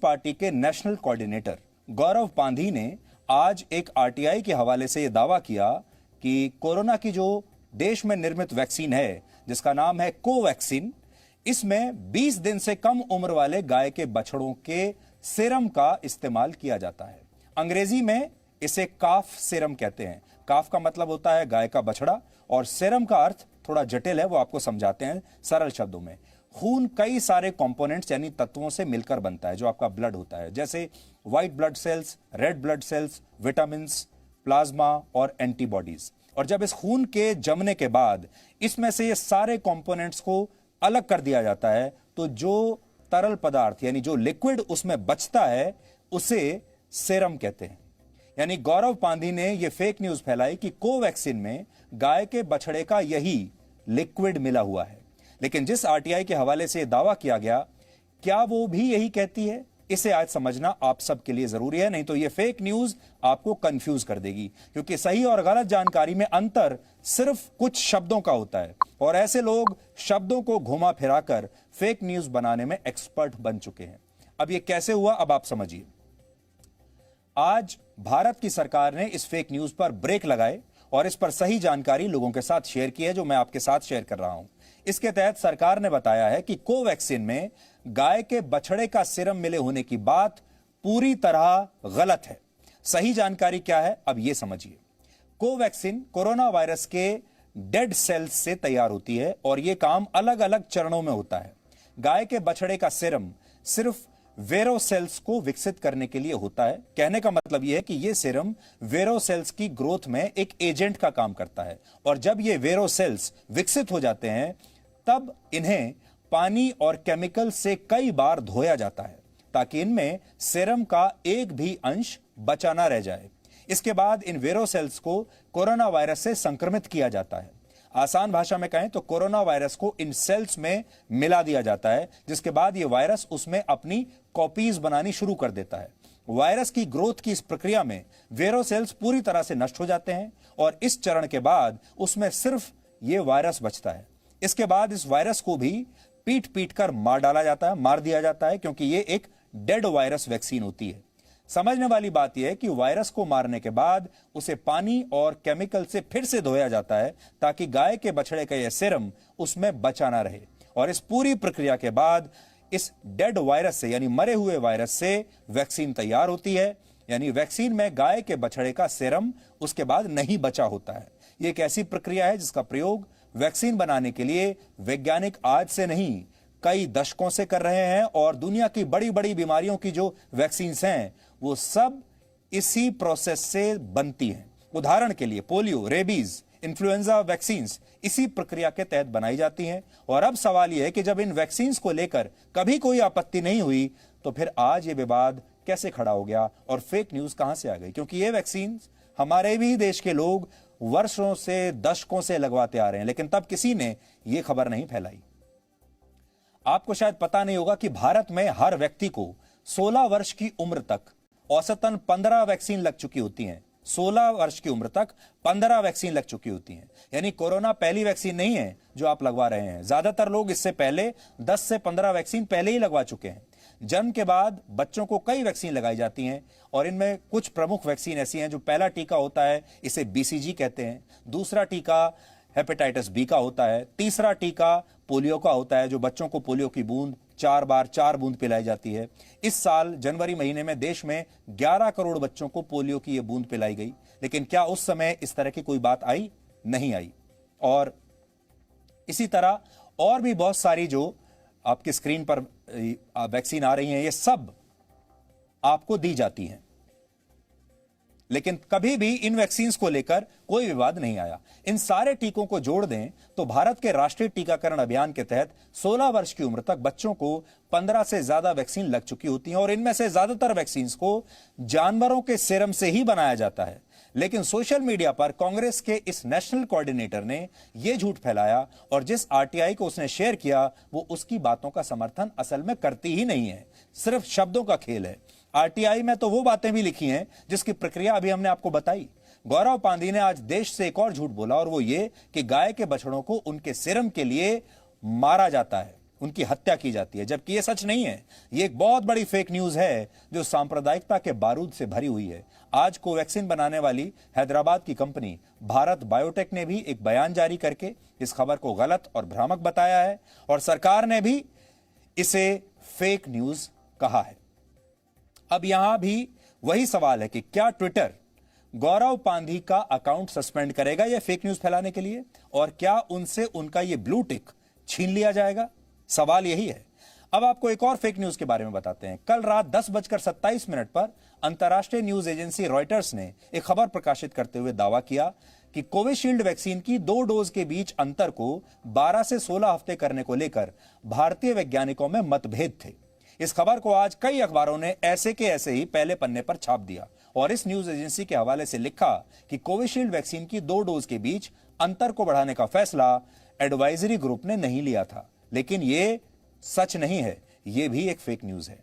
Party के national coordinator गौरव पांधी ने आज एक आरटीआई के हवाले से यह दावा किया कि कोरोना की जो देश में निर्मित वैक्सीन है, जिसका नाम है कोवैक्सीन, इसमें 20 दिन से कम उम्र वाले गाय के बछड़ों के सीरम का इस्तेमाल किया जाता है। अंग्रेजी में इसे काफ सीरम कहते हैं। काफ का मतलब होता है गाय का बछड़ा और सीरम का अर्थ थोड़ा जटिल है, वो आपको समझाते हैं सरल शब्दों में। खून कई सारे कंपोनेंट्स यानी तत्वों से मिलकर बनता है, जो आपका ब्लड होता है, जैसे white blood cells, red blood cells, vitamins, plasma और एंटीबॉडीज। और जब इस खून के जमने के बाद इसमें से ये सारे कंपोनेंट्स को अलग कर दिया जाता है, तो जो तरल पदार्थ यानी जो लिक्विड उसमें बचता है उसे सीरम कहते हैं। यानी गौरव पांधी ने यह फेक न्यूज फैलाई कि कोवैक्सीन में गाय के बछड़े का यही लिक्विड मिला हुआ है। लेकिन जिस आरटीआई के हवाले से यह दावा किया गया, क्या वो भी यही कहती है? इसे आज समझना आप सबके लिए जरूरी है, नहीं तो यह फेक न्यूज आपको कंफ्यूज कर देगी। क्योंकि सही और गलत जानकारी में अंतर सिर्फ कुछ शब्दों का होता है और ऐसे लोग शब्दों को घुमा फिराकर फेक न्यूज बनाने में एक्सपर्ट बन चुके हैं। अब यह कैसे हुआ, अब आप समझिए। आज भारत की सरकार ने इस फेक न्यूज पर ब्रेक लगाए और इस पर सही जानकारी लोगों के साथ शेयर की है, जो मैं आपके साथ शेयर कर रहा हूं। इसके तहत सरकार ने बताया है कि कोवैक्सीन में गाय के बछड़े का सीरम मिले होने की बात पूरी तरह गलत है। सही जानकारी क्या है, अब यह समझिए। कोवैक्सीन कोरोना वायरस के डेड सेल्स से तैयार होती है और यह काम अलग अलग चरणों में होता है। गाय के बछड़े का सीरम सिर्फ वेरो सेल्स को विकसित करने के लिए होता है। कहने का मतलब यह है कि यह सीरम वेरो सेल्स की ग्रोथ में एक एजेंट का काम करता है और जब ये वेरो सेल्स विकसित हो जाते हैं तब इन्हें पानी और केमिकल से कई बार धोया जाता है ताकि इनमें सीरम का एक भी अंश बचा ना रह जाए। इसके बाद इन वेरो सेल्स को कोरोना वायरस से संक्रमित किया जाता है। आसान भाषा में कहें तो कोरोना वायरस को इन सेल्स में मिला दिया जाता है, जिसके बाद यह वायरस उसमें अपनी कॉपीज बनानी शुरू कर देता है। वायरस की ग्रोथ की इस प्रक्रिया में वेरो सेल्स पूरी तरह से नष्ट हो जाते हैं और इस चरण के बाद उसमें सिर्फ यह वायरस बचता है। इसके बाद इस वायरस को भी पीट पीट कर मार दिया जाता है, क्योंकि यह एक डेड वायरस वैक्सीन होती है। समझने वाली बात यह है कि वायरस को मारने के बाद उसे पानी और केमिकल से फिर से धोया जाता है ताकि गाय के बछड़े का यह सीरम उसमें बचा ना रहे। और इस पूरी प्रक्रिया के बाद इस डेड वायरस से यानी मरे हुए वायरस से वैक्सीन तैयार होती है। यानी वैक्सीन में गाय के बछड़े का सीरम उसके बाद नहीं बचा होता है। यह एक ऐसी प्रक्रिया है जिसका प्रयोग वैक्सीन बनाने के लिए वैज्ञानिक आज से नहीं कई दशकों से कर रहे हैं और दुनिया की बड़ी बड़ी बीमारियों की जो वैक्सीन हैं वो सब इसी प्रोसेस से बनती हैं। उदाहरण के लिए पोलियो, रेबीज, इन्फ्लुएंजा वैक्सीन्स इसी प्रक्रिया के तहत बनाई जाती हैं। और अब सवाल यह है कि जब इन वैक्सीन्स को लेकर कभी कोई आपत्ति नहीं हुई तो फिर आज ये विवाद कैसे खड़ा हो गया और फेक न्यूज कहां से आ गई? क्योंकि ये वैक्सीन हमारे भी देश के लोग वर्षों से, दशकों से लगवाते आ रहे हैं, लेकिन तब किसी ने यह खबर नहीं फैलाई। आपको शायद पता नहीं होगा कि भारत में हर व्यक्ति को 16 वर्ष की उम्र तक औसतन 15 वैक्सीन लग चुकी होती हैं। 16 वर्ष की उम्र तक 15 वैक्सीन लग चुकी होती हैं। यानी कोरोना पहली वैक्सीन नहीं है जो आप लगवा रहे हैं। ज्यादातर लोग इससे पहले 10 से 15 वैक्सीन पहले ही लगवा चुके हैं। जन्म के बाद बच्चों को कई वैक्सीन लगाई जाती हैं और इनमें कुछ प्रमुख वैक्सीन ऐसी हैं जो पहला टीका होता है, इसे बीसीजी कहते हैं। दूसरा टीका हेपेटाइटिस बी का होता है। तीसरा टीका पोलियो का होता है, जो बच्चों को पोलियो की बूंद 4 बार 4 बूंद पिलाई जाती है। इस साल जनवरी महीने में देश में 11 करोड़ बच्चों को पोलियो की यह बूंद पिलाई गई। लेकिन क्या उस समय इस तरह की कोई बात आई? नहीं आई। और इसी तरह और भी बहुत सारी जो आपकी स्क्रीन पर वैक्सीन आ रही हैं, ये सब आपको दी जाती हैं, लेकिन कभी भी इन वैक्सीन्स को लेकर कोई विवाद नहीं आया। इन सारे टीकों को जोड़ दें तो भारत के राष्ट्रीय टीकाकरण अभियान के तहत 16 वर्ष की उम्र तक बच्चों को 15 से ज्यादा वैक्सीन लग चुकी होती हैं और इनमें से ज्यादातर वैक्सीन्स को जानवरों के सीरम से ही बनाया जाता है। लेकिन सोशल मीडिया पर कांग्रेस के इस नेशनल कोऑर्डिनेटर ने यह झूठ फैलाया और जिस आरटीआई को उसने शेयर किया वो उसकी बातों का समर्थन असल में करती ही नहीं है, सिर्फ शब्दों का खेल है। आरटीआई में तो वो बातें भी लिखी हैं जिसकी प्रक्रिया अभी हमने आपको बताई। गौरव पांधी ने आज देश से एक और झूठ बोला और वो ये कि गाय के बछड़ों को उनके सीरम के लिए मारा जाता है। उनकी हत्या की जाती है, जबकि यह सच नहीं है। यह एक बहुत बड़ी फेक न्यूज है जो सांप्रदायिकता के बारूद से भरी हुई है। आज कोवैक्सीन बनाने वाली हैदराबाद की कंपनी भारत बायोटेक ने भी एक बयान जारी करके इस खबर को गलत और भ्रामक बताया है और सरकार ने भी इसे फेक न्यूज कहा है। अब यहां भी वही सवाल है कि क्या ट्विटर गौरव पांधी का अकाउंट सस्पेंड करेगा यह फेक न्यूज फैलाने के लिए, और क्या उनसे उनका यह ब्लू टिक छीन लिया जाएगा? सवाल यही है। अब आपको एक और फेक न्यूज के बारे में बताते हैं। कल रात 10:27 पर अंतर्राष्ट्रीय न्यूज एजेंसी रॉयटर्स ने एक खबर प्रकाशित करते हुए दावा किया कि कोविशील्ड वैक्सीन की 2 डोज के बीच अंतर को 12 से 16 हफ्ते करने को लेकर भारतीय वैज्ञानिकों में मतभेद थे। इस खबर को आज कई अखबारों ने ऐसे के ऐसे ही पहले पन्ने पर छाप दिया और इस न्यूज एजेंसी के हवाले से लिखा कि कोविशील्ड वैक्सीन की 2 डोज के बीच अंतर को बढ़ाने का फैसला एडवाइजरी ग्रुप ने नहीं लिया था। लेकिन यह सच नहीं है, यह भी एक फेक न्यूज है।